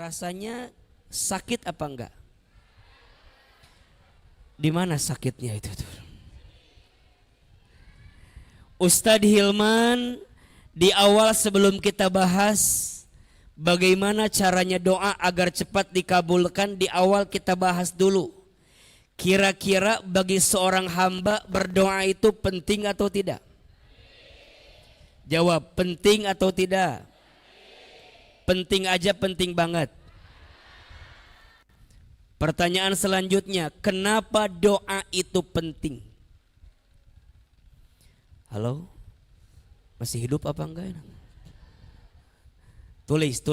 rasanya sakit apa enggak? Di mana sakitnya itu tuh? Ustadz Hilman di awal sebelum kita bahas bagaimana caranya doa agar cepat dikabulkan, di awal kita bahas dulu. Kira-kira bagi seorang hamba berdoa itu penting atau tidak? Jawab, penting atau tidak? Penting aja, penting banget. Pertanyaan selanjutnya, kenapa doa itu penting? Halo? Masih hidup apa enggak? Tulis.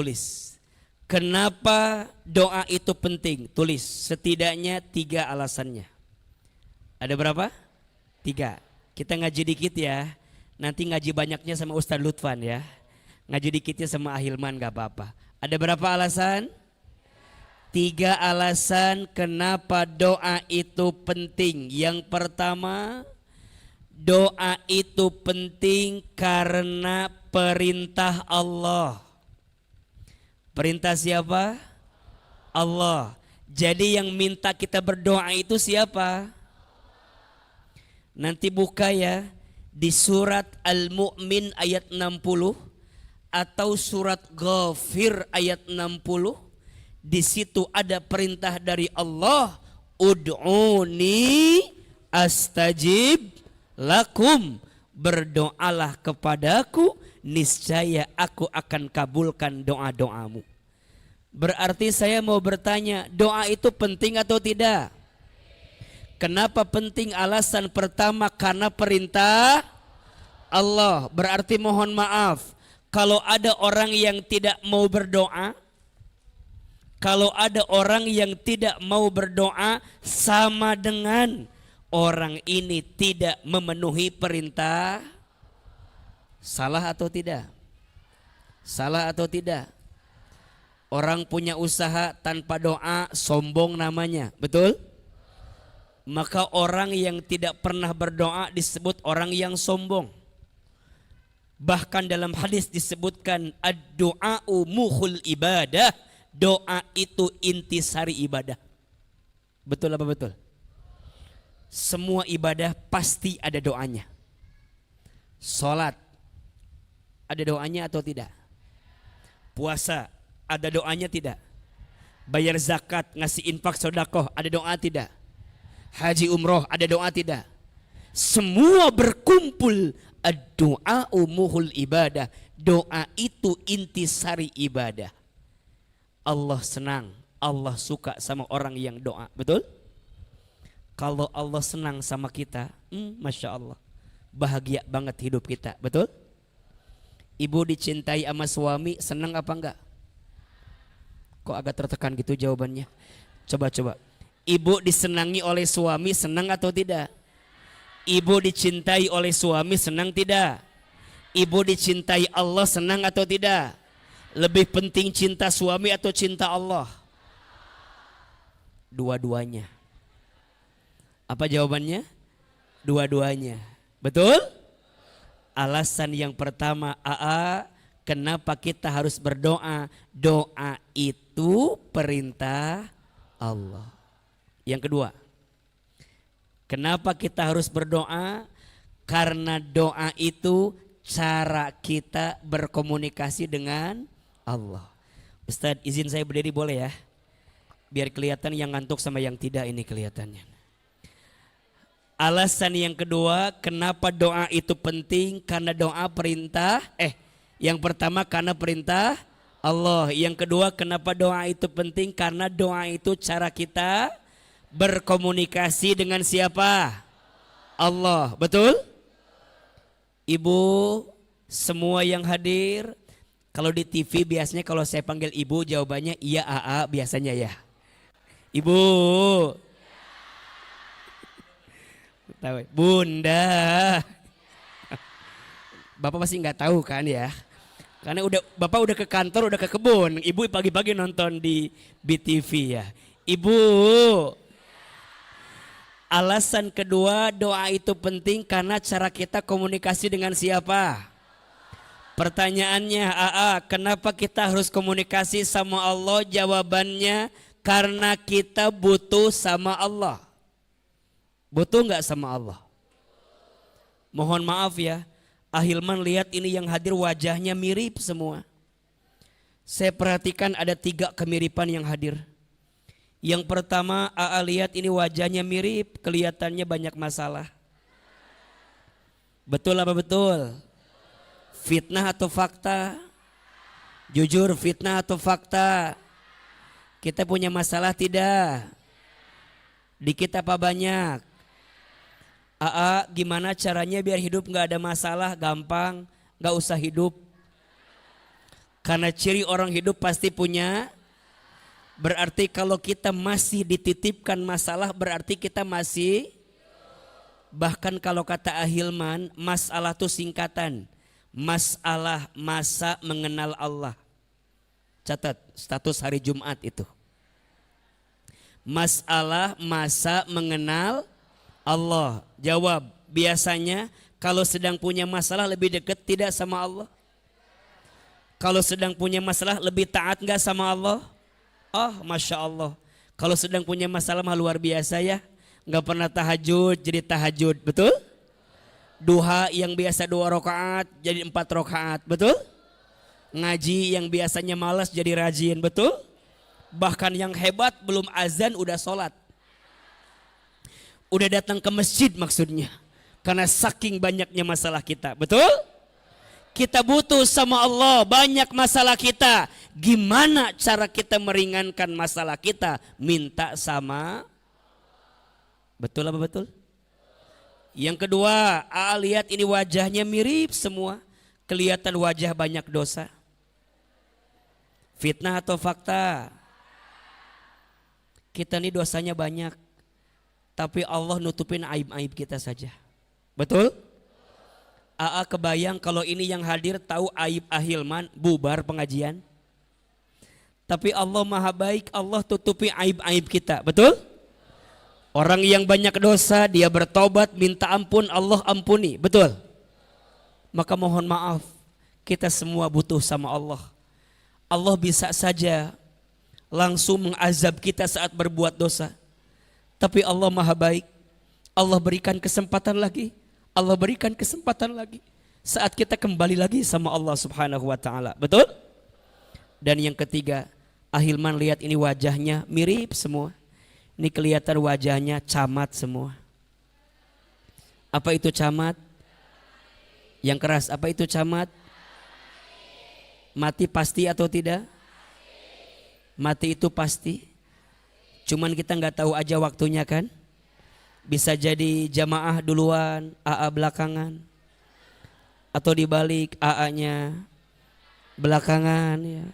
Kenapa doa itu penting? Tulis, setidaknya 3 alasannya. Ada berapa? 3. Kita ngaji dikit ya. Nanti ngaji banyaknya sama Ustadz Lutfan ya. Ngaji dikitnya sama Ahilman gak apa-apa. Ada berapa alasan? 3 alasan kenapa doa itu penting. Yang pertama, doa itu penting karena perintah Allah. Perintah siapa? Allah. Jadi yang minta kita berdoa itu siapa? Nanti buka ya di surat Al-Mu'min ayat 60 atau surat Ghafir ayat 60. Di situ ada perintah dari Allah, ud'uni astajib lakum, berdoalah kepadaku niscaya aku akan kabulkan doa-doamu. Berarti saya mau bertanya, doa itu penting atau tidak? Kenapa penting? Alasan pertama karena perintah Allah. Berarti mohon maaf, kalau ada orang yang tidak mau berdoa, kalau ada orang yang tidak mau berdoa, sama dengan orang ini tidak memenuhi perintah. Salah atau tidak? Salah atau tidak? Orang punya usaha tanpa doa sombong namanya, betul? Maka orang yang tidak pernah berdoa disebut orang yang sombong. Bahkan dalam hadis disebutkan ad-du'a'u mukhul ibadah, doa itu intisari ibadah. Betul apa betul? Semua ibadah pasti ada doanya. Salat ada doanya atau tidak? Puasa ada doanya tidak? Bayar zakat, ngasih infak sedekah ada doa tidak? Haji umroh ada doa tidak? Semua berkumpul, ad-du'a'u mukhul ibadah. Doa itu intisari ibadah. Allah senang, Allah suka sama orang yang doa, betul? Kalau Allah senang sama kita, Masya Allah, bahagia banget hidup kita, betul? Ibu dicintai sama suami, senang apa enggak? Kok agak tertekan gitu jawabannya? Coba. Ibu disenangi oleh suami, senang atau tidak? Ibu dicintai oleh suami, senang tidak? Ibu dicintai Allah, senang atau tidak? Lebih penting cinta suami atau cinta Allah? Dua-duanya. Apa jawabannya? Dua-duanya. Betul? Alasan yang pertama, kenapa kita harus berdoa? Doa itu perintah Allah. Yang kedua, kenapa kita harus berdoa? Karena doa itu cara kita berkomunikasi dengan Allah. Ustadz, izin saya berdiri boleh ya? Biar kelihatan yang ngantuk sama yang tidak ini kelihatannya. Alasan yang kedua, kenapa doa itu penting? Karena doa perintah. Yang pertama karena perintah Allah. Yang kedua, kenapa doa itu penting? Karena doa itu cara kita berkomunikasi dengan siapa? Allah. Betul? Ibu, semua yang hadir, kalau di TV biasanya kalau saya panggil ibu jawabannya iya biasanya ya. Ibu. Bunda. Bapak pasti nggak tahu kan ya? Karena Bapak udah ke kantor, udah ke kebun. Ibu pagi-pagi nonton di BTV ya. Ibu. Alasan kedua, doa itu penting karena cara kita komunikasi dengan siapa? Pertanyaannya, kenapa kita harus komunikasi sama Allah? Jawabannya, karena kita butuh sama Allah. Butuh nggak sama Allah? Mohon maaf ya, Ahilman lihat ini yang hadir wajahnya mirip semua. Saya perhatikan ada 3 kemiripan yang hadir. Yang pertama, lihat ini wajahnya mirip, kelihatannya banyak masalah. Betul apa betul? Fitnah atau fakta? Jujur, fitnah atau fakta? Kita punya masalah tidak? Dikit apa banyak? Gimana caranya biar hidup gak ada masalah? Gampang, gak usah hidup. Karena ciri orang hidup pasti punya. Berarti kalau kita masih dititipkan masalah, berarti kita masih. Bahkan kalau kata Ahilman, masalah itu singkatan. Masalah masa mengenal Allah. Catat status hari Jumat itu. Masalah masa mengenal Allah. Jawab, biasanya kalau sedang punya masalah lebih dekat tidak sama Allah? Kalau sedang punya masalah lebih taat enggak sama Allah? Masya Allah. Kalau sedang punya masalah mah luar biasa ya. Enggak pernah tahajud jadi tahajud, betul? Duha yang biasa 2 rakaat jadi 4 rakaat, betul? Ngaji yang biasanya malas jadi rajin, betul? Bahkan yang hebat belum azan udah sholat. Udah datang ke masjid maksudnya. Karena saking banyaknya masalah kita, betul? Kita butuh sama Allah, banyak masalah kita. Gimana cara kita meringankan masalah kita? Minta sama. Betul apa betul? Yang kedua, lihat ini wajahnya mirip semua. Kelihatan wajah banyak dosa. Fitnah atau fakta? Kita ini dosanya banyak. Tapi Allah nutupin aib-aib kita saja. Betul? Kebayang kalau ini yang hadir tahu aib Ahilman, bubar pengajian. Tapi Allah maha baik, Allah tutupi aib-aib kita. Betul? Orang yang banyak dosa, dia bertobat, minta ampun, Allah ampuni. Betul? Maka mohon maaf, kita semua butuh sama Allah. Allah bisa saja langsung mengazab kita saat berbuat dosa. Tapi Allah maha baik. Allah berikan kesempatan lagi. Allah berikan kesempatan lagi. Saat kita kembali lagi sama Allah subhanahu wa ta'ala. Betul? Dan yang ketiga, Ahilman lihat ini wajahnya mirip semua. Ini kelihatan wajahnya camat semua. Apa itu camat? Yang keras, apa itu camat? Mati pasti atau tidak? Mati itu pasti. Cuman kita nggak tahu aja waktunya kan? Bisa jadi jamaah duluan, belakangan. Atau dibalik nya belakangan ya.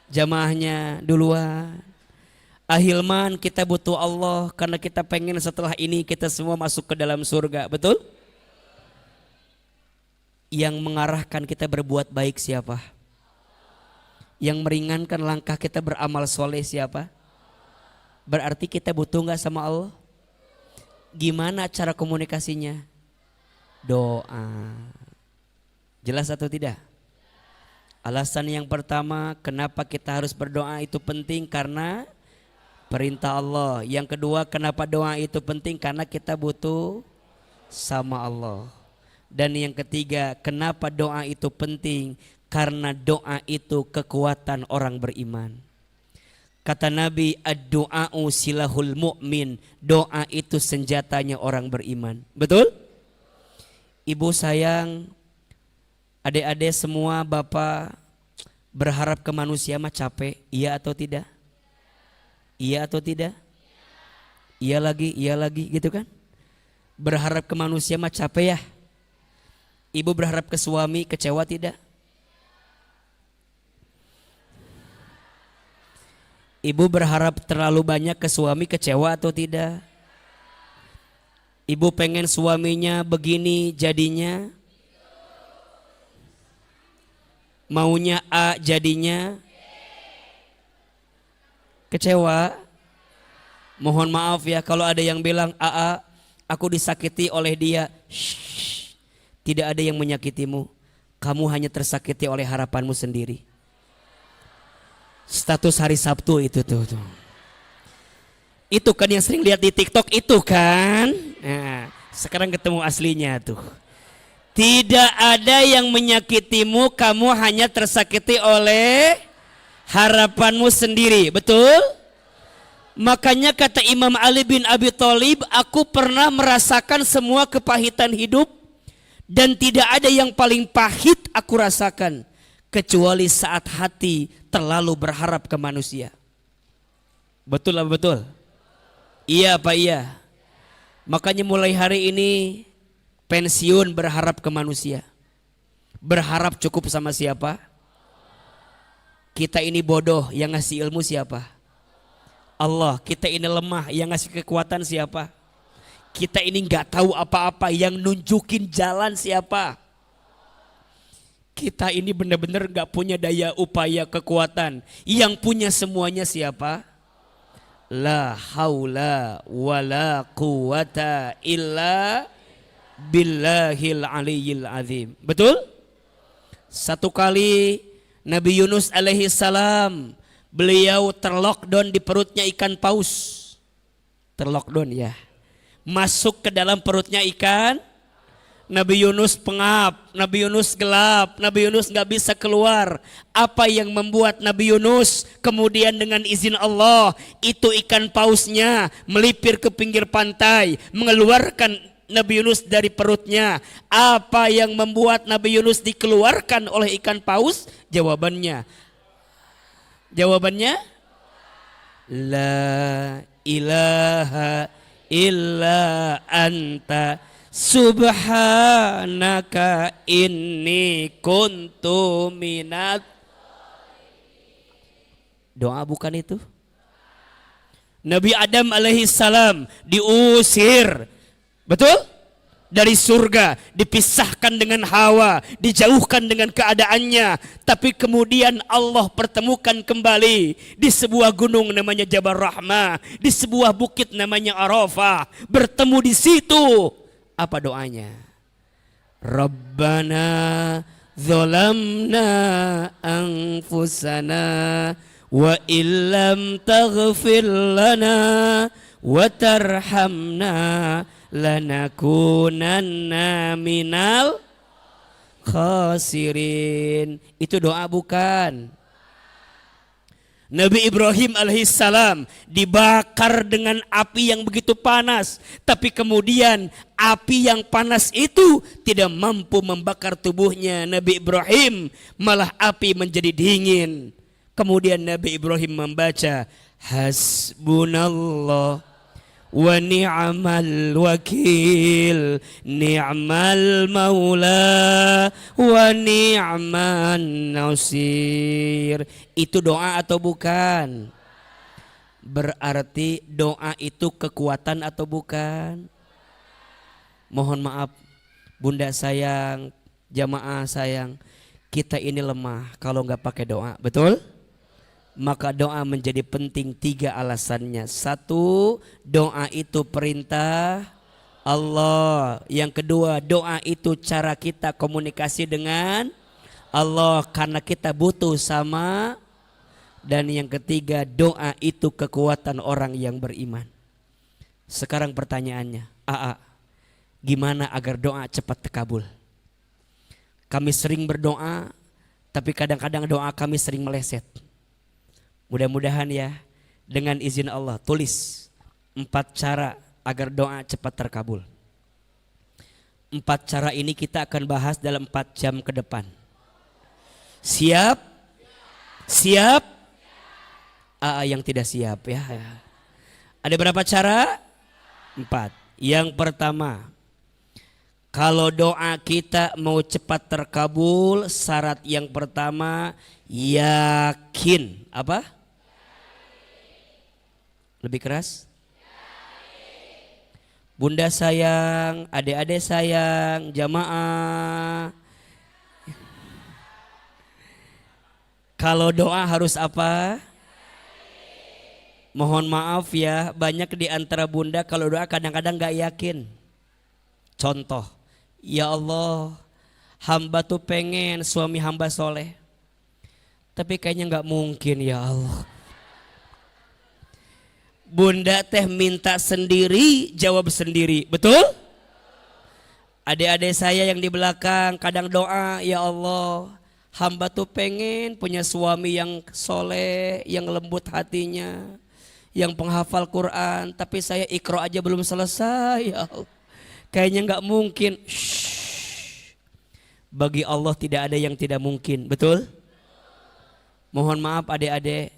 Jamaahnya duluan. Ahilman kita butuh Allah karena kita pengen setelah ini kita semua masuk ke dalam surga, betul? Yang mengarahkan kita berbuat baik siapa? Yang meringankan langkah kita beramal soleh siapa? Berarti kita butuh gak sama Allah? Gimana cara komunikasinya? Doa. Jelas atau tidak? Alasan yang pertama kenapa kita harus berdoa itu penting karena perintah Allah. Yang kedua, kenapa doa itu penting? Karena kita butuh sama Allah. Dan yang ketiga, kenapa doa itu penting? Karena doa itu kekuatan orang beriman. Kata Nabi, ad-du'a'u silahul mu'min. Doa itu senjatanya orang beriman. Betul? Ibu sayang, adik-adik semua, bapak berharap ke manusia mah capek. Iya atau tidak? Iya atau tidak? Iya lagi gitu kan? Berharap ke manusia mah capek ya. Ibu berharap ke suami kecewa tidak? Ibu berharap terlalu banyak ke suami kecewa atau tidak? Ibu pengen suaminya begini jadinya? Maunya A jadinya? Kecewa? Mohon maaf ya kalau ada yang bilang aku disakiti oleh dia. Shh, tidak ada yang menyakitimu. kamu hanya tersakiti oleh harapanmu sendiri. Status hari Sabtu itu tuh. Itu kan yang sering lihat di TikTok itu kan. Nah, sekarang ketemu aslinya tuh. Tidak ada yang menyakitimu, kamu hanya tersakiti oleh harapanmu sendiri. Betul? Makanya kata Imam Ali bin Abi Thalib, aku pernah merasakan semua kepahitan hidup dan tidak ada yang paling pahit aku rasakan kecuali saat hati terlalu berharap ke manusia. Betul apa betul? Iya apa iya? Makanya mulai hari ini pensiun berharap ke manusia. Berharap cukup sama siapa? Kita ini bodoh, yang ngasih ilmu siapa? Allah. Kita ini lemah, yang ngasih kekuatan siapa? Kita ini nggak tahu apa-apa, yang nunjukin jalan siapa? Kita ini benar-benar nggak punya daya upaya kekuatan. Yang punya semuanya siapa? La haula wala quwata illa billahil aliyyil azim. Betul? Satu kali Nabi Yunus alaihi salam, beliau terlockdown di perutnya ikan paus. Terlockdown ya. Masuk ke dalam perutnya ikan. Nabi Yunus pengap, Nabi Yunus gelap, Nabi Yunus gak bisa keluar. Apa yang membuat Nabi Yunus kemudian dengan izin Allah itu ikan pausnya melipir ke pinggir pantai, mengeluarkan Nabi Yunus dari perutnya? Apa yang membuat Nabi Yunus dikeluarkan oleh ikan paus? Jawabannya La ilaha illa anta subhanaka inni kuntu minat. Doa bukan itu? Nabi Adam alaihi salam diusir, betul? Dari surga, dipisahkan dengan Hawa, dijauhkan dengan keadaannya. Tapi kemudian Allah pertemukan kembali di sebuah gunung namanya Jabal Rahmah, di sebuah bukit namanya Arafah. Bertemu di situ. Apa doanya? Rabbana zalamna anfusana wa illam taghfir lana wa tarhamna lanakunanna minal khasirin. Itu doa bukan? Nabi Ibrahim alaihissalam dibakar dengan api yang begitu panas, tapi kemudian api yang panas itu tidak mampu membakar tubuhnya Nabi Ibrahim, malah api menjadi dingin. Kemudian Nabi Ibrahim membaca hasbunallah wa ni'mal wakil, ni'mal maula wa ni'man nasir. Itu doa atau bukan? Berarti doa itu kekuatan atau bukan? Mohon maaf bunda sayang, jamaah sayang, kita ini lemah kalau nggak pakai doa, betul? Maka doa menjadi penting, 3 alasannya. 1, doa itu perintah Allah. Yang kedua, doa itu cara kita komunikasi dengan Allah karena kita butuh sama. Dan yang ketiga, doa itu kekuatan orang yang beriman. Sekarang pertanyaannya, gimana agar doa cepat terkabul? Kami sering berdoa, tapi kadang-kadang doa kami sering meleset. Mudah-mudahan ya, dengan izin Allah, tulis 4 cara agar doa cepat terkabul. 4 cara ini kita akan bahas dalam 4 jam ke depan. Siap? Siap? Yang tidak siap ya. Ada berapa cara? 4. Yang pertama, kalau doa kita mau cepat terkabul, syarat yang pertama yakin. Apa? Lebih keras? Bunda sayang, adik-adik sayang, jamaah. Kalau doa harus apa? Mohon maaf ya, banyak di antara bunda kalau doa kadang-kadang gak yakin. Contoh, ya Allah, hamba tuh pengen suami hamba soleh, tapi kayaknya nggak mungkin ya Allah. Bunda teh minta sendiri, jawab sendiri, betul? Adik-adik saya yang di belakang kadang doa, ya Allah, hamba tuh pengen punya suami yang soleh, yang lembut hatinya, yang penghafal Quran, tapi saya Iqra aja belum selesai ya Allah. Kayaknya nggak mungkin. Shhh. Bagi Allah tidak ada yang tidak mungkin, betul? Mohon maaf adik-adik,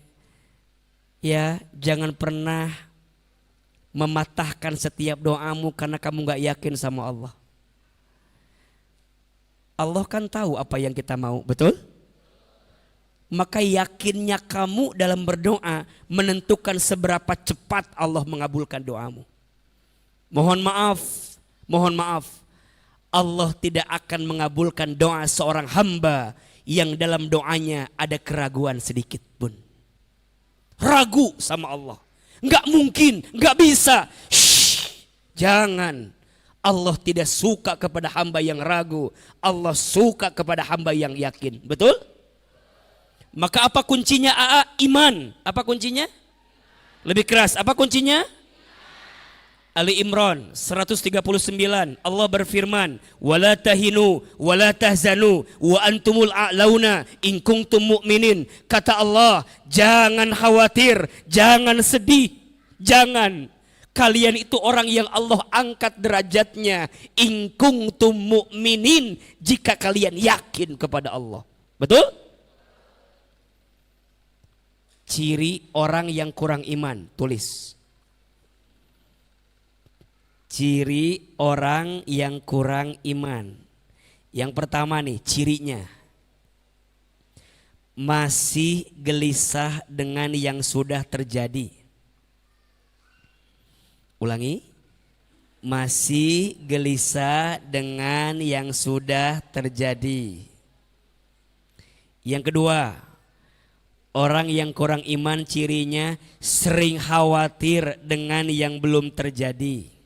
ya jangan pernah mematahkan setiap doamu karena kamu nggak yakin sama Allah. Allah kan tahu apa yang kita mau, betul? Maka yakinnya kamu dalam berdoa menentukan seberapa cepat Allah mengabulkan doamu. Mohon maaf, Allah tidak akan mengabulkan doa seorang hamba yang dalam doanya ada keraguan sedikit pun. Ragu sama Allah, nggak mungkin, nggak bisa. Shhh, jangan. Allah tidak suka kepada hamba yang ragu. Allah suka kepada hamba yang yakin, betul? Maka apa kuncinya iman? Apa kuncinya? Lebih keras, apa kuncinya? Ali Imran 139, Allah berfirman, wala tahinu wala tahzanu wa antumul a'launa in kuntum mu'minin. Kata Allah, jangan khawatir, jangan sedih, jangan. Kalian itu orang yang Allah angkat derajatnya, in kuntum mu'minin, jika kalian yakin kepada Allah. Betul? Ciri orang yang kurang iman, tulis. Ciri orang yang kurang iman. Yang pertama nih cirinya, masih gelisah dengan yang sudah terjadi. Ulangi, masih gelisah dengan yang sudah terjadi. Yang kedua, orang yang kurang iman cirinya sering khawatir dengan yang belum terjadi.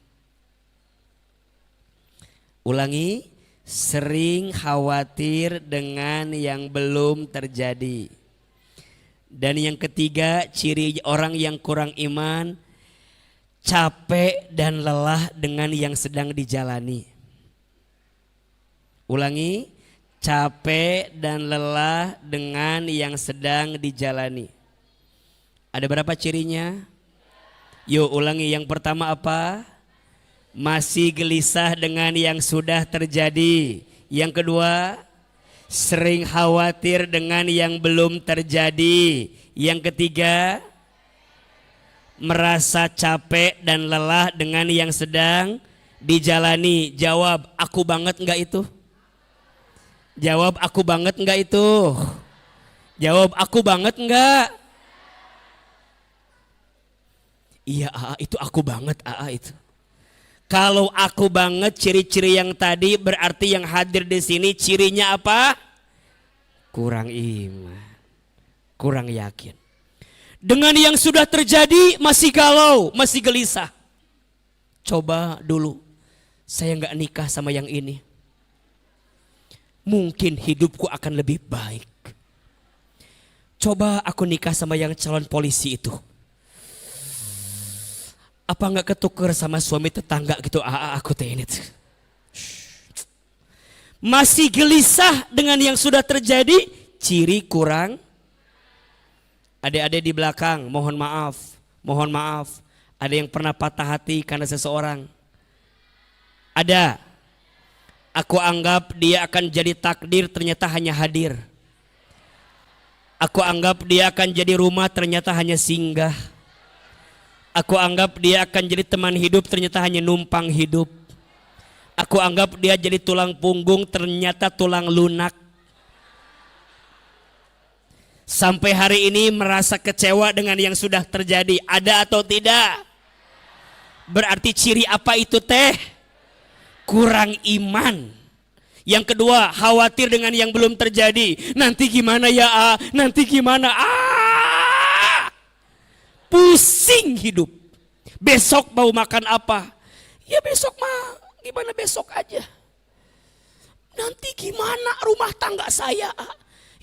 Ulangi, sering khawatir dengan yang belum terjadi. Dan yang ketiga, ciri orang yang kurang iman, capek dan lelah dengan yang sedang dijalani. Ulangi, capek dan lelah dengan yang sedang dijalani. Ada berapa cirinya? Yuk ulangi, yang pertama apa? Masih gelisah dengan yang sudah terjadi. Yang kedua, sering khawatir dengan yang belum terjadi. Yang ketiga, merasa capek dan lelah dengan yang sedang dijalani. Jawab, aku banget enggak itu? Jawab, aku banget enggak itu? Jawab, aku banget enggak? Iya, itu aku banget, itu. Kalau aku banget, ciri-ciri yang tadi berarti yang hadir di sini cirinya apa? Kurang iman, kurang yakin. Dengan yang sudah terjadi masih galau, masih gelisah. Coba dulu saya nggak nikah sama yang ini, mungkin hidupku akan lebih baik. Coba aku nikah sama yang calon polisi itu, apa nggak ketuker sama suami tetangga gitu? Aku teh ini. Masih gelisah dengan yang sudah terjadi, ciri kurang. Adik-adik di belakang, mohon maaf. Ada yang pernah patah hati karena seseorang? Ada. Aku anggap dia akan jadi takdir, ternyata hanya hadir. Aku anggap dia akan jadi rumah, ternyata hanya singgah. Aku anggap dia akan jadi teman hidup, ternyata hanya numpang hidup. Aku anggap dia jadi tulang punggung, ternyata tulang lunak. Sampai hari ini merasa kecewa dengan yang sudah terjadi. Ada atau tidak? Berarti ciri apa itu teh? Kurang iman. Yang kedua, khawatir dengan yang belum terjadi. Nanti gimana ya? Nanti gimana? Pusing hidup. Besok mau makan apa? Ya besok mah gimana besok aja. Nanti gimana rumah tangga saya?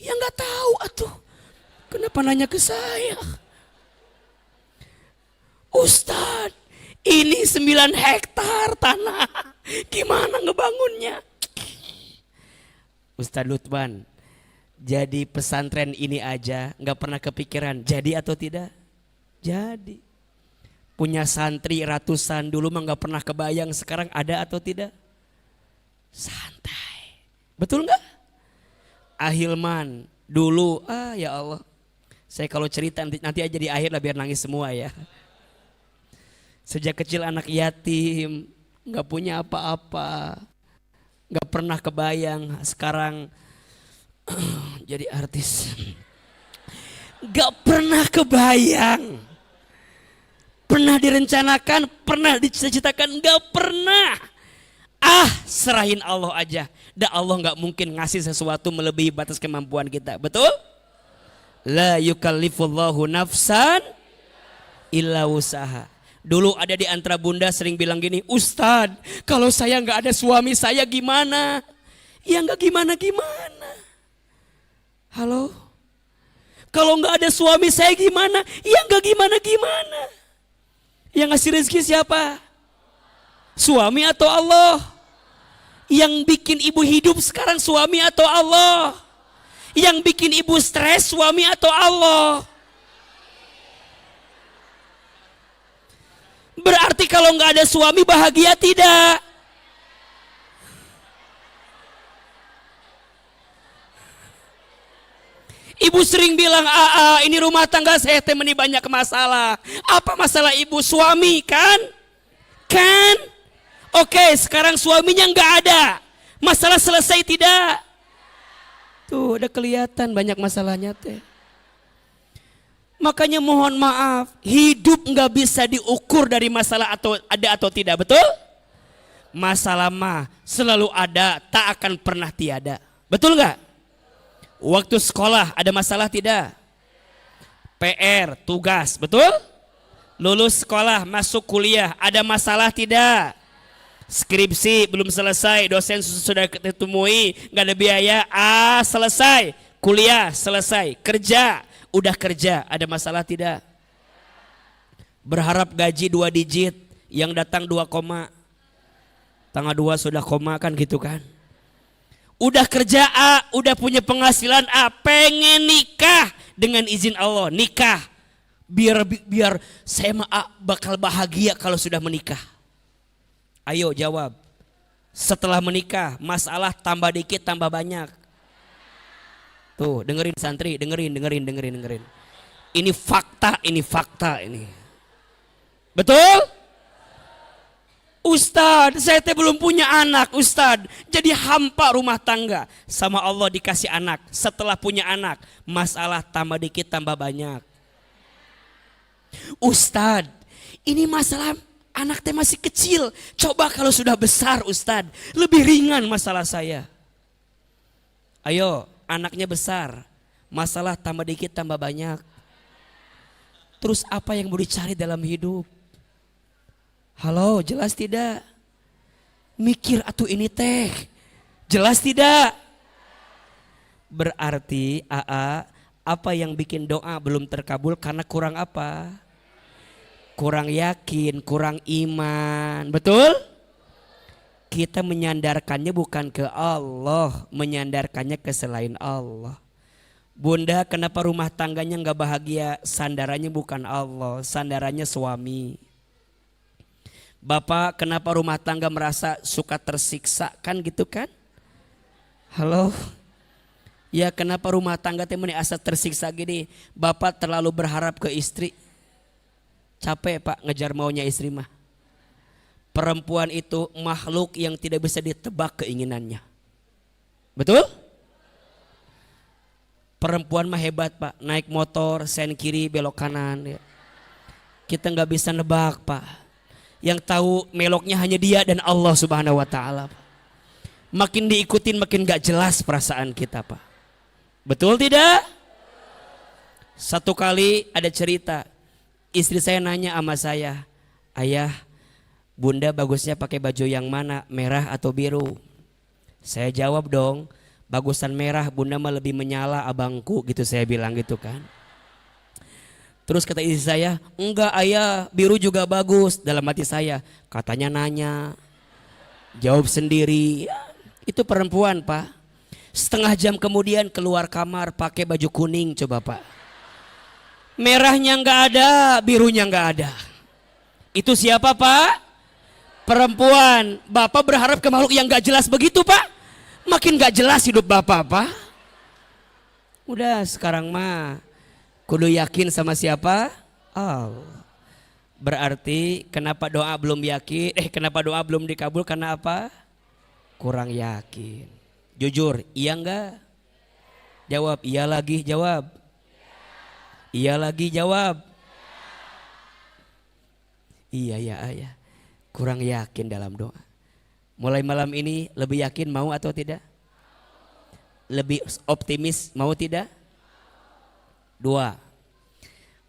Ya nggak tahu atuh. Kenapa nanya ke saya? Ustadz, ini 9 hektar tanah. Gimana ngebangunnya? Ustadz Lutban, jadi pesantren ini aja nggak pernah kepikiran jadi atau tidak? Jadi. Punya santri ratusan, dulu mah nggak pernah kebayang, sekarang ada atau tidak? Santai. Betul nggak? Ahilman dulu, ya Allah. Saya kalau cerita nanti aja di akhir lah biar nangis semua ya. Sejak kecil anak yatim, nggak punya apa-apa, nggak pernah kebayang sekarang jadi artis. Nggak pernah kebayang, pernah direncanakan, pernah dicita-citakan, nggak pernah. Serahin Allah aja. Dan Allah nggak mungkin ngasih sesuatu melebihi batas kemampuan kita. Betul? La yukallifullahu nafsan illa wusaha. Dulu ada di antara bunda sering bilang gini, Ustadz, kalau saya nggak ada suami saya gimana? Ya nggak gimana-gimana. Halo? Kalau nggak ada suami saya gimana? Ya nggak gimana-gimana. Yang ngasih rezeki siapa? Suami atau Allah? Yang bikin ibu hidup sekarang suami atau Allah? Yang bikin ibu stres suami atau Allah? Berarti kalau nggak ada suami bahagia tidak? Ibu sering bilang, ini rumah tangga saya temani banyak masalah. Apa masalah ibu? Suami kan? Kan? Oke, sekarang suaminya nggak ada. Masalah selesai tidak? Tuh udah kelihatan banyak masalahnya teh. Makanya mohon maaf, hidup nggak bisa diukur dari masalah atau ada atau tidak, betul? Masalah mah selalu ada, tak akan pernah tiada. Betul nggak? Waktu sekolah ada masalah tidak? PR, tugas, betul? Lulus sekolah, masuk kuliah, ada masalah tidak? Skripsi belum selesai, dosen sudah ketemui, nggak ada biaya, selesai. Kuliah selesai, kerja, udah kerja, ada masalah tidak? Berharap gaji 2 digit, yang datang 2 koma. Tanggal 2 sudah koma kan gitu kan? Udah kerja udah punya penghasilan pengen nikah dengan izin Allah, nikah. Biar saya bakal bahagia kalau sudah menikah. Ayo jawab. Setelah menikah masalah tambah dikit tambah banyak. Tuh dengerin santri, dengerin. Ini fakta ini. Betul? Ustadz, saya belum punya anak, Ustadz. Jadi hampa rumah tangga. Sama Allah dikasih anak. Setelah punya anak, masalah tambah dikit tambah banyak. Ustadz, ini masalah anak teh masih kecil. Coba kalau sudah besar, Ustadz, lebih ringan masalah saya. Ayo, anaknya besar, masalah tambah dikit tambah banyak. Terus apa yang mau dicari dalam hidup? Halo, jelas tidak? Mikir atuh ini teh. Jelas tidak? Berarti apa yang bikin doa belum terkabul karena kurang apa? Kurang yakin, kurang iman. Betul? Kita menyandarkannya bukan ke Allah, menyandarkannya ke selain Allah. Bunda, kenapa rumah tangganya nggak bahagia? Sandarannya bukan Allah, sandarannya suami. Bapak, kenapa rumah tangga merasa suka tersiksa? Kan gitu kan? Halo? Ya kenapa rumah tangga teh asa tersiksa gini? Bapak terlalu berharap ke istri. Capek Pak ngejar maunya istri mah. Perempuan itu makhluk yang tidak bisa ditebak keinginannya. Betul? Perempuan mah hebat Pak, naik motor sen kiri belok kanan ya. Kita nggak bisa nebak Pak. Yang tahu meloknya hanya dia dan Allah Subhanahu wa taala. Makin diikutin makin gak jelas perasaan kita Pak. Betul tidak? Satu kali ada cerita, istri saya nanya sama saya, ayah, bunda bagusnya pakai baju yang mana, merah atau biru? Saya jawab dong, bagusan merah, bunda mah lebih menyala abangku gitu, saya bilang gitu kan. Terus kata istri saya, enggak ayah, biru juga bagus. Dalam hati saya, katanya nanya, jawab sendiri. Ya, itu perempuan pak. Setengah jam kemudian keluar kamar pakai baju kuning, coba pak. Merahnya enggak ada, birunya enggak ada. Itu siapa pak? Perempuan. Bapak berharap ke makhluk yang enggak jelas begitu pak? Makin enggak jelas hidup bapak pak. Udah sekarang mah kudu yakin sama siapa? Allah. Berarti kenapa doa belum yakin? Kenapa doa belum dikabul? Karena apa? Kurang yakin. Jujur, iya enggak? Jawab, iya lagi, jawab. Iya lagi, jawab. Iya ya ayah. Kurang yakin dalam doa. Mulai malam ini lebih yakin mau atau tidak? Lebih optimis mau tidak? Dua,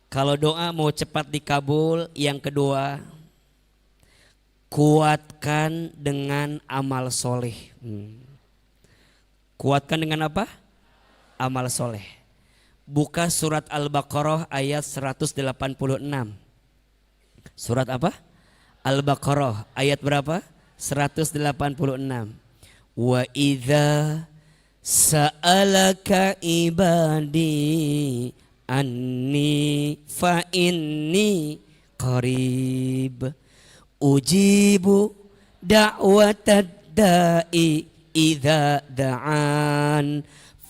kalau doa mau cepat dikabul, yang kedua, kuatkan dengan amal soleh. Kuatkan dengan apa? Amal soleh. Buka surat Al-Baqarah ayat 186. Surat apa? Al-Baqarah ayat berapa? 186. Wa idza sa'alaka ibadi anni fa inni qarib ujibu da'watad da'i idza da'an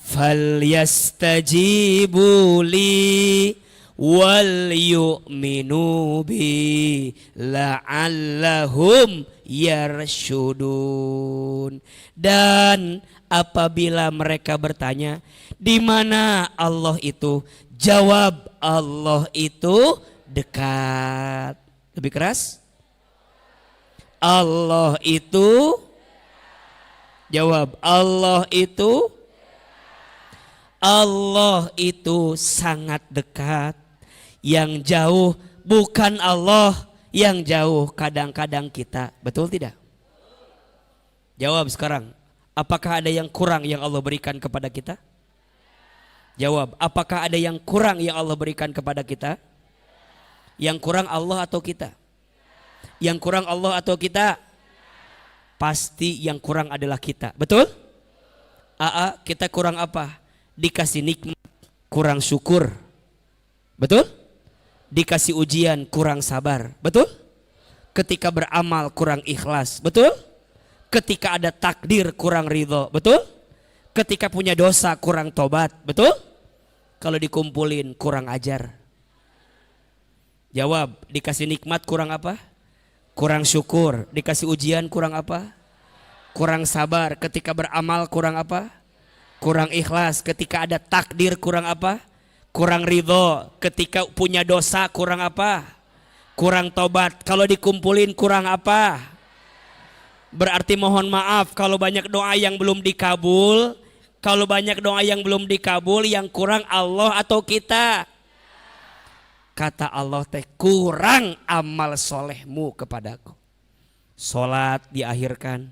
falyastajibu li wal yu'minu bi la'allahum yarsyudun. Dan apabila mereka bertanya, di mana Allah itu? Jawab, Allah itu dekat. Lebih keras? Allah itu. Jawab, Allah itu. Allah itu sangat dekat. Yang jauh bukan Allah, yang jauh kadang-kadang kita. Betul tidak? Jawab sekarang. Apakah ada yang kurang yang Allah berikan kepada kita? Jawab, apakah ada yang kurang yang Allah berikan kepada kita? Yang kurang Allah atau kita? Yang kurang Allah atau kita? Pasti yang kurang adalah kita. Betul? Kita kurang apa? Dikasih nikmat, kurang syukur. Betul? Dikasih ujian, kurang sabar. Betul? Ketika beramal, kurang ikhlas. Betul? Ketika ada takdir, kurang ridho. Betul? Ketika punya dosa, kurang tobat. Betul? Kalau dikumpulin, kurang ajar. Jawab, dikasih nikmat kurang apa? Kurang syukur. Dikasih ujian kurang apa? Kurang sabar. Ketika beramal kurang apa? Kurang ikhlas. Ketika ada takdir kurang apa? Kurang ridho. Ketika punya dosa kurang apa? Kurang tobat. Kalau dikumpulin kurang apa? Berarti mohon maaf kalau banyak doa yang belum dikabul. Kalau banyak doa yang belum dikabul, yang kurang Allah atau kita? Kata Allah teh, kurang amal solehmu kepadaku. Salat diakhirkan.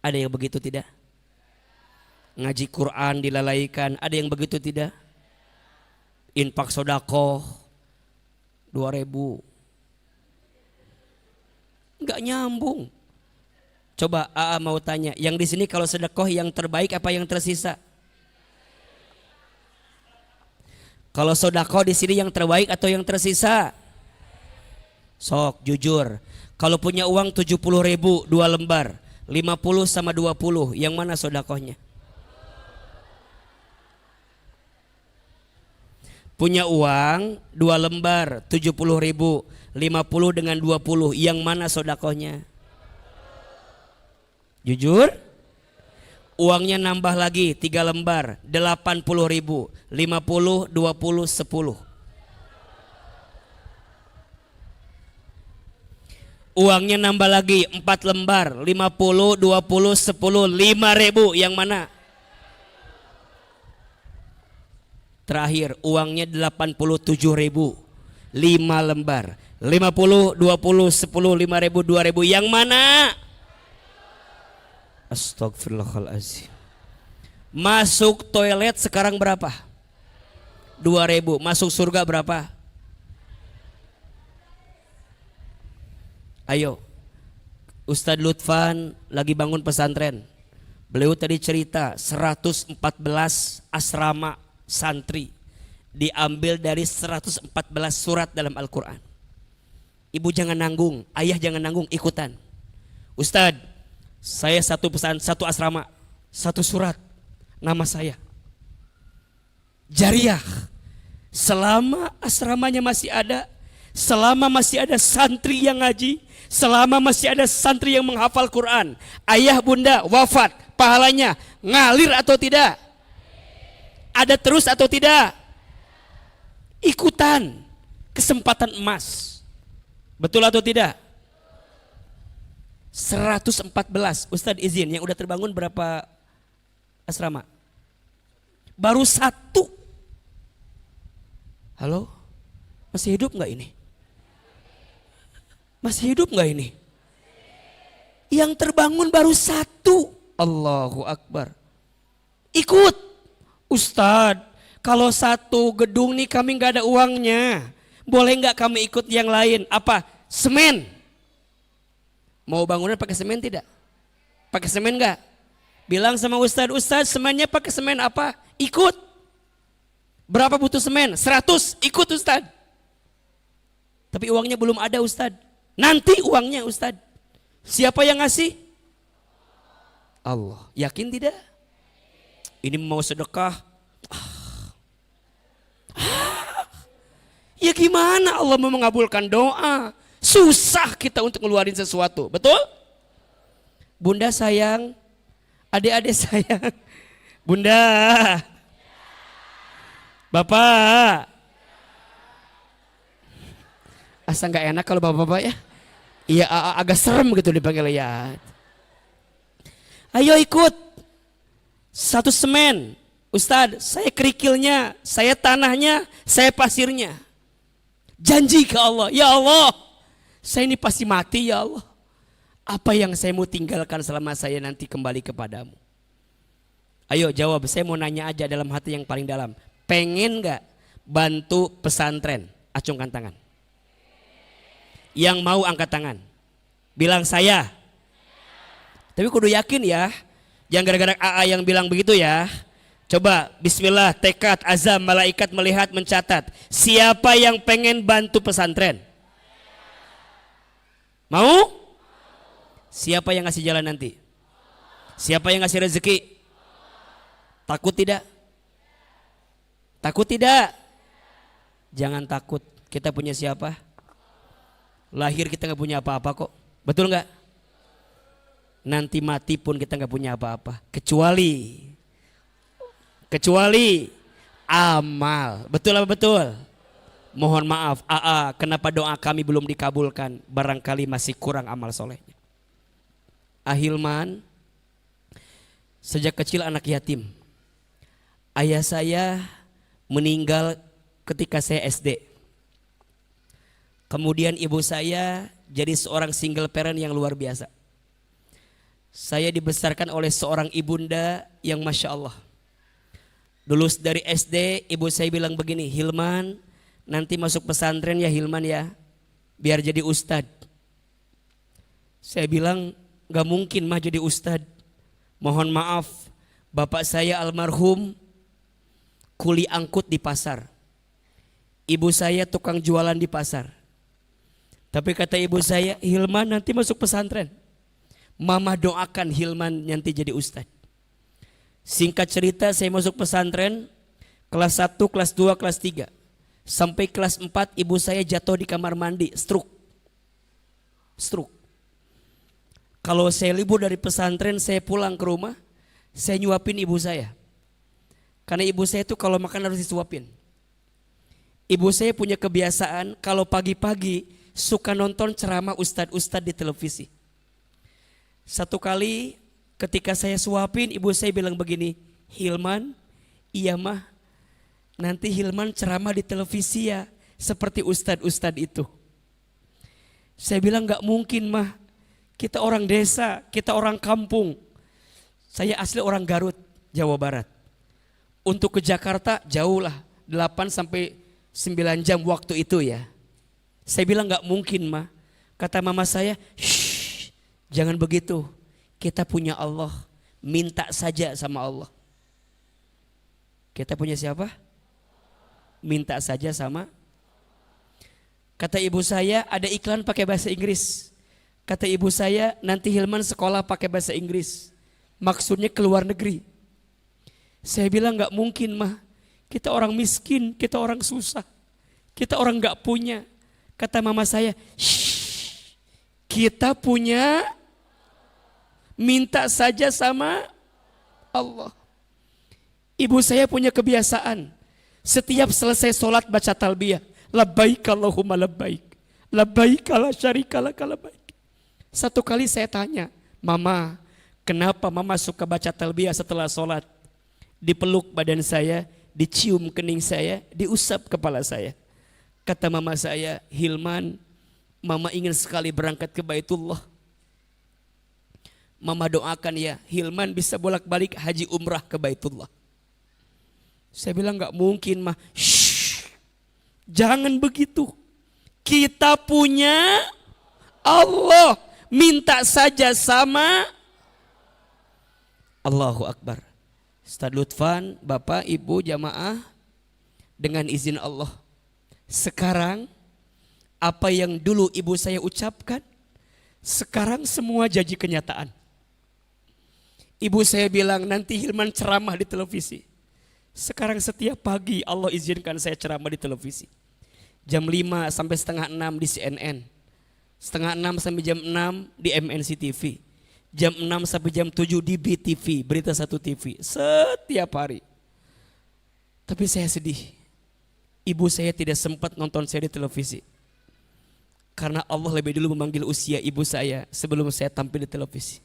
Ada yang begitu tidak? Ngaji Quran dilalaikan. Ada yang begitu tidak? Infak sodakoh 2.000. Enggak nyambung. Coba AA mau tanya, yang di sini kalau sedekah yang terbaik apa yang tersisa? Kalau sedekah di sini yang terbaik atau yang tersisa? Sok jujur. Kalau punya uang 70.000 2 lembar, 50 sama 20, yang mana sedekahnya? Punya uang 2 lembar 70.000, 50 dengan 20, yang mana sedekahnya? Jujur, uangnya nambah lagi 3 lembar 80.000, 50, 20, 10. Uangnya nambah lagi 4 lembar 50, 20, 10, 5.000, yang mana? Terakhir uangnya 87.000, 5 lembar 50, 20, 10, 5.000, 2.000, yang mana? Astagfirullahaladzim. Masuk toilet sekarang berapa? 2.000. Masuk surga berapa? Ayo, Ustadz Lutfan lagi bangun pesantren. Beliau tadi cerita 114 asrama santri diambil dari 114 surat dalam Al-Quran. Ibu jangan nanggung, ayah jangan nanggung, ikutan. Ustadz, saya satu asrama, satu surat, nama saya. Jariah, selama asramanya masih ada, selama masih ada santri yang ngaji, selama masih ada santri yang menghafal Quran, ayah bunda wafat, pahalanya ngalir atau tidak? Ada terus atau tidak? Ikutan, kesempatan emas. Betul atau tidak? 114. Ustadz izin, yang udah terbangun berapa asrama? Baru 1. Halo? Masih hidup gak ini? Masih hidup gak ini? Yang terbangun baru 1. Allahu Akbar. Ikut. Ustadz, kalau 1 gedung nih kami gak ada uangnya, boleh gak kami ikut yang lain? Apa? Semen. Mau bangunan pakai semen tidak? Pakai semen gak? Bilang sama Ustadz, Ustadz semennya pakai semen apa? Ikut. Berapa butuh semen? 100. Ikut Ustadz. Tapi uangnya belum ada Ustadz. Nanti uangnya Ustadz. Siapa yang ngasih? Allah. Yakin tidak? Ini mau sedekah. Ya gimana Allah mau mengabulkan doa? Susah kita untuk ngeluarin sesuatu. Betul? Bunda sayang, adik-adik sayang. Bunda, Bapak. Asa gak enak kalau bapak-bapak ya. Iya agak serem gitu dipanggil ya. Ayo ikut. 1 semen. Ustadz, saya kerikilnya, saya tanahnya, saya pasirnya. Janji ke Allah, ya Allah, saya ini pasti mati ya Allah. Apa yang saya mau tinggalkan selama saya nanti kembali kepadamu? Ayo jawab, saya mau nanya aja dalam hati yang paling dalam. Pengen gak bantu pesantren? Acungkan tangan. Yang mau angkat tangan. Bilang saya. Tapi kudu yakin ya. Jangan gara-gara AA yang bilang begitu ya. Coba bismillah, tekad, azam, malaikat melihat, mencatat. Siapa yang pengen bantu pesantren? Mau? Siapa yang ngasih jalan nanti? Siapa yang ngasih rezeki? Takut tidak? Takut tidak? Jangan takut. Kita punya siapa? Lahir kita gak punya apa-apa kok. Betul gak? Nanti mati pun kita gak punya apa-apa. Kecuali amal. Betul apa betul? Mohon maaf AA, kenapa doa kami belum dikabulkan? Barangkali masih kurang amal solehnya. Ahilman, sejak kecil anak yatim. Ayah saya meninggal ketika saya SD. Kemudian ibu saya jadi seorang single parent yang luar biasa. Saya dibesarkan oleh seorang ibunda yang Masya Allah. Dulu dari SD ibu saya bilang begini, Hilman nanti masuk pesantren ya Hilman ya, biar jadi ustad. Saya bilang gak mungkin mah jadi ustad. Mohon maaf, bapak saya almarhum kuli angkut di pasar. Ibu saya tukang jualan di pasar. Tapi kata ibu saya, Hilman nanti masuk pesantren. Mama doakan Hilman nanti jadi ustad. Singkat cerita saya masuk pesantren kelas 1, kelas 2, kelas 3. Sampai kelas 4 ibu saya jatuh di kamar mandi, stroke. Kalau saya libur dari pesantren, saya pulang ke rumah, saya nyuapin ibu saya. Karena ibu saya itu kalau makan harus disuapin. Ibu saya punya kebiasaan kalau pagi-pagi suka nonton ceramah ustadz-ustadz di televisi. Satu kali ketika saya suapin, ibu saya bilang begini, Hilman, iya mah, nanti Hilman ceramah di televisi ya, seperti ustadz-ustadz itu. Saya bilang gak mungkin mah, kita orang desa, kita orang kampung. Saya asli orang Garut, Jawa Barat. Untuk ke Jakarta jauh lah, 8 sampai 9 jam waktu itu ya. Saya bilang nggak mungkin mah. Kata mama saya, shh, jangan begitu. Kita punya Allah, minta saja sama Allah. Kita punya siapa? Minta saja sama. Kata ibu saya, ada iklan pakai bahasa Inggris. Kata ibu saya, nanti Hilman sekolah pakai bahasa Inggris. Maksudnya ke luar negeri. Saya bilang nggak mungkin mah. Kita orang miskin, kita orang susah. Kita orang nggak punya. Kata mama saya, shh, kita punya, minta saja sama Allah. Ibu saya punya kebiasaan. Setiap selesai sholat baca talbiyah. Labbaik Allahumma labbaik. Labbaik la syarika laka labbaik. Satu kali saya tanya, Mama, kenapa Mama suka baca talbiyah setelah sholat? Dipeluk badan saya, dicium kening saya, diusap kepala saya. Kata mama saya, Hilman, Mama ingin sekali berangkat ke Baitullah. Mama doakan ya, Hilman bisa bolak-balik haji umrah ke Baitullah. Saya bilang nggak mungkin mah. Shh, jangan begitu. Kita punya Allah, minta saja sama Allahu Akbar. Ustaz Lutfan, Bapak, Ibu, jamaah, dengan izin Allah. Sekarang apa yang dulu ibu saya ucapkan, sekarang semua jadi kenyataan. Ibu saya bilang nanti Hilman ceramah di televisi. Sekarang setiap pagi Allah izinkan saya ceramah di televisi. Jam 5 sampai setengah 6 di CNN. Setengah 6 sampai jam 6 di MNC TV. Jam 6 sampai jam 7 di BTV, Berita Satu TV. Setiap hari. Tapi saya sedih. Ibu saya tidak sempat nonton saya di televisi. Karena Allah lebih dulu memanggil usia ibu saya sebelum saya tampil di televisi.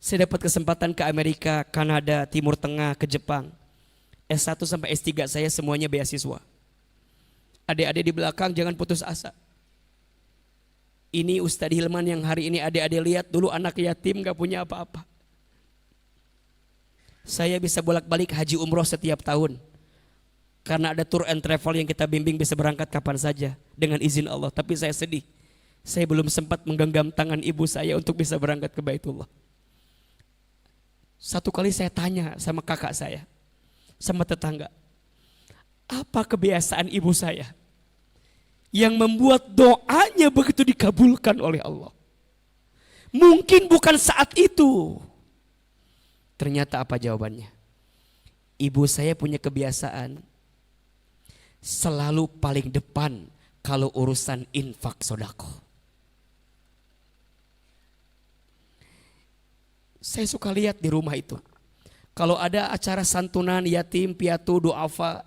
Saya dapat kesempatan ke Amerika, Kanada, Timur Tengah, ke Jepang. S1 sampai S3 saya semuanya beasiswa. Adik-adik di belakang jangan putus asa. Ini Ustadz Hilman yang hari ini adik-adik lihat, dulu anak yatim gak punya apa-apa. Saya bisa bolak-balik haji umroh setiap tahun. Karena ada tour and travel yang kita bimbing bisa berangkat kapan saja dengan izin Allah. Tapi saya sedih, saya belum sempat menggenggam tangan ibu saya untuk bisa berangkat ke Baitullah. Satu kali saya tanya sama kakak saya, sama tetangga, apa kebiasaan ibu saya yang membuat doanya begitu dikabulkan oleh Allah? Mungkin bukan saat itu. Ternyata apa jawabannya? Ibu saya punya kebiasaan selalu paling depan kalau urusan infak sodako. Saya suka lihat di rumah itu. Kalau ada acara santunan yatim, piatu, duafa,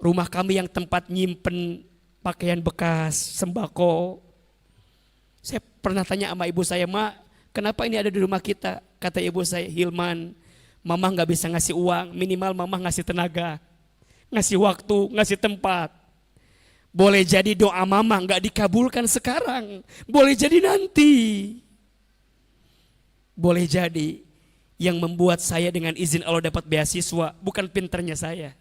rumah kami yang tempat nyimpen pakaian bekas, sembako. Saya pernah tanya sama ibu saya, Ma, kenapa ini ada di rumah kita? Kata ibu saya, Hilman, Mama gak bisa ngasih uang, minimal Mama ngasih tenaga, ngasih waktu, ngasih tempat. Boleh jadi doa Mama gak dikabulkan sekarang, boleh jadi nanti. Boleh jadi yang membuat saya dengan izin Allah dapat beasiswa bukan pinternya saya.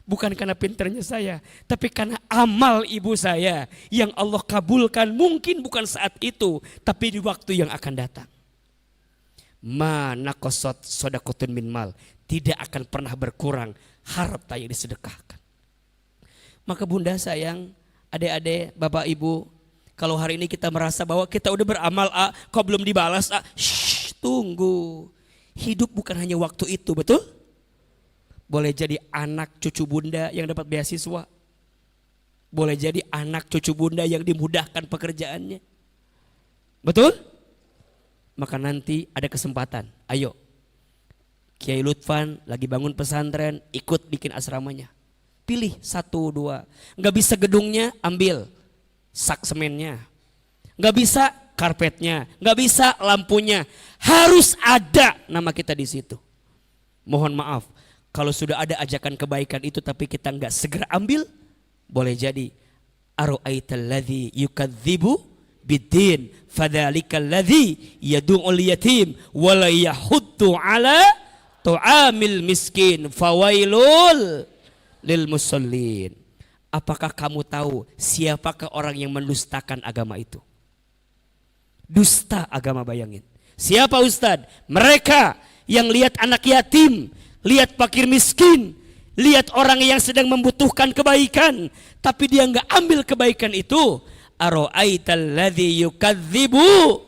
Bukan karena pinternya saya, tapi karena amal ibu saya yang Allah kabulkan, mungkin bukan saat itu, tapi di waktu yang akan datang. Ma naqasat shadaqatun min mal, tidak akan pernah berkurang harta yang disedekahkan. Maka bunda sayang, adik-adik, bapak ibu, kalau hari ini kita merasa bahwa kita udah beramal kok belum dibalas, shh, tunggu. Hidup bukan hanya waktu itu, betul? Boleh jadi anak cucu bunda yang dapat beasiswa. Boleh jadi anak cucu bunda yang dimudahkan pekerjaannya. Betul? Maka nanti ada kesempatan. Ayo, Kiai Lutfan lagi bangun pesantren, ikut bikin asramanya. Pilih 1, 2. Gak bisa gedungnya, ambil sak semennya. Gak bisa karpetnya, gak bisa lampunya. Harus ada nama kita di situ. Mohon maaf, kalau sudah ada ajakan kebaikan itu tapi kita nggak segera ambil, boleh jadi aro'aital ladzi yukadzibu biddin fadzalikal ladzi yad'ul yatim wa la yahuddu ala tu'amil miskin fawailul lil musallin. Apakah kamu tahu siapakah orang yang mendustakan agama itu? Dusta agama, bayangin. Siapa Ustadz? Mereka yang lihat anak yatim, lihat fakir miskin, lihat orang yang sedang membutuhkan kebaikan, tapi dia nggak ambil kebaikan itu. Aro'aital ladzi yukadzibu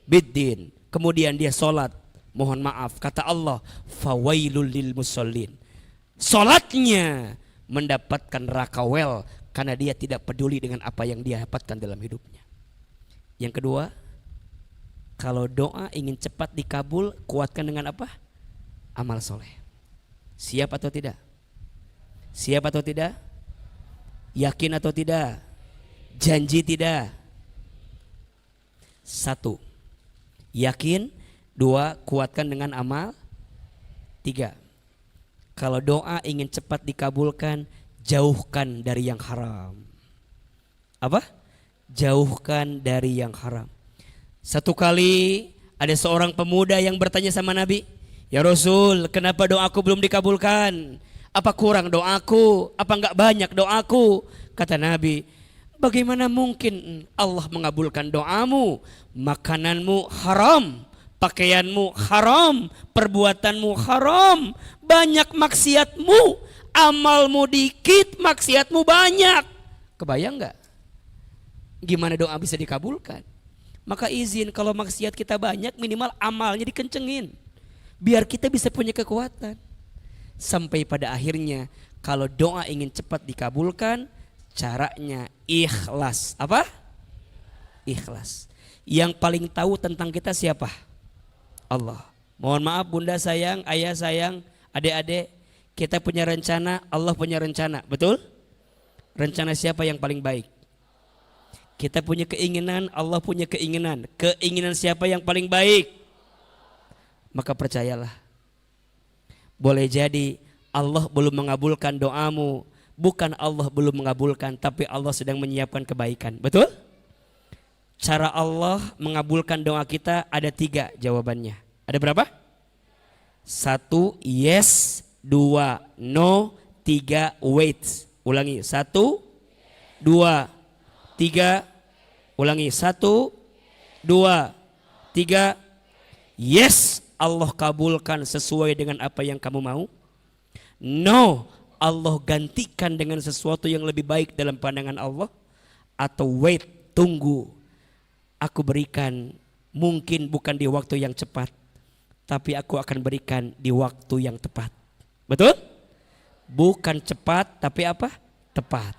biddin. Kemudian dia sholat. Mohon maaf, kata Allah, fawailul lil musallin. Sholatnya mendapatkan rakawel karena dia tidak peduli dengan apa yang dia dapatkan dalam hidupnya. Yang kedua, kalau doa ingin cepat dikabul, kuatkan dengan apa? Amal soleh. Siap atau tidak? Siap atau tidak? Yakin atau tidak? Janji tidak? 1, yakin. 2, kuatkan dengan amal. 3, kalau doa ingin cepat dikabulkan, jauhkan dari yang haram. Apa? Jauhkan dari yang haram. Satu kali ada seorang pemuda yang bertanya sama Nabi, ya Rasul, kenapa doaku belum dikabulkan? Apa kurang doaku? Apa enggak banyak doaku? Kata Nabi, bagaimana mungkin Allah mengabulkan doamu? Makananmu haram, pakaianmu haram, perbuatanmu haram, banyak maksiatmu, amalmu dikit, maksiatmu banyak. Kebayang enggak? Gimana doa bisa dikabulkan? Maka izin kalau maksiat kita banyak, minimal amalnya dikencengin. Biar kita bisa punya kekuatan. Sampai pada akhirnya kalau doa ingin cepat dikabulkan, caranya ikhlas. Apa? Ikhlas. Yang paling tahu tentang kita siapa? Allah. Mohon maaf bunda sayang, ayah sayang, adik-adik, kita punya rencana, Allah punya rencana. Betul? Rencana siapa yang paling baik? Kita punya keinginan, Allah punya keinginan. Keinginan siapa yang paling baik? Maka percayalah, boleh jadi Allah belum mengabulkan doamu. Bukan Allah belum mengabulkan, tapi Allah sedang menyiapkan kebaikan. Betul? Cara Allah mengabulkan doa kita ada 3 jawabannya. Ada berapa? 1, yes. 2, no. 3, wait. Ulangi. 1, 2, 3, ulangi. 1, 2, 3. Yes, Allah kabulkan sesuai dengan apa yang kamu mau. No, Allah gantikan dengan sesuatu yang lebih baik dalam pandangan Allah. Atau wait, tunggu. Aku berikan, mungkin bukan di waktu yang cepat, tapi aku akan berikan di waktu yang tepat. Betul? Bukan cepat, tapi apa? Tepat.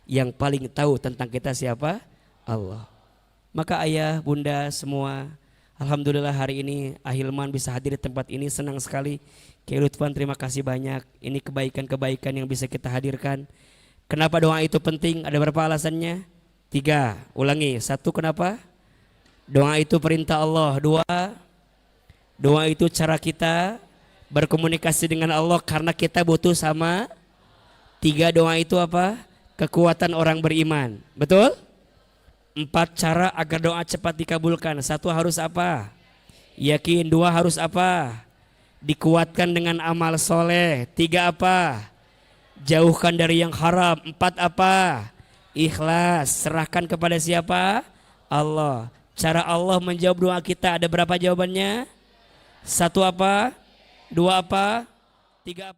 Yang paling tahu tentang kita siapa? Allah. Maka ayah, bunda semua, alhamdulillah hari ini Ahilman bisa hadir di tempat ini, senang sekali. Kiai Lutfan terima kasih banyak. Ini kebaikan-kebaikan yang bisa kita hadirkan. Kenapa doa itu penting? Ada berapa alasannya? 3, ulangi. 1, kenapa? Doa itu perintah Allah. 2, doa itu cara kita berkomunikasi dengan Allah karena kita butuh sama. 3, doa itu apa? Kekuatan orang beriman. Betul? 4 cara agar doa cepat dikabulkan. 1 harus apa? Yakin. 2 harus apa? Dikuatkan dengan amal soleh. 3 apa? Jauhkan dari yang haram. 4 apa? Ikhlas. Serahkan kepada siapa? Allah. Cara Allah menjawab doa kita ada berapa jawabannya? 1 apa? 2 apa? 3 apa?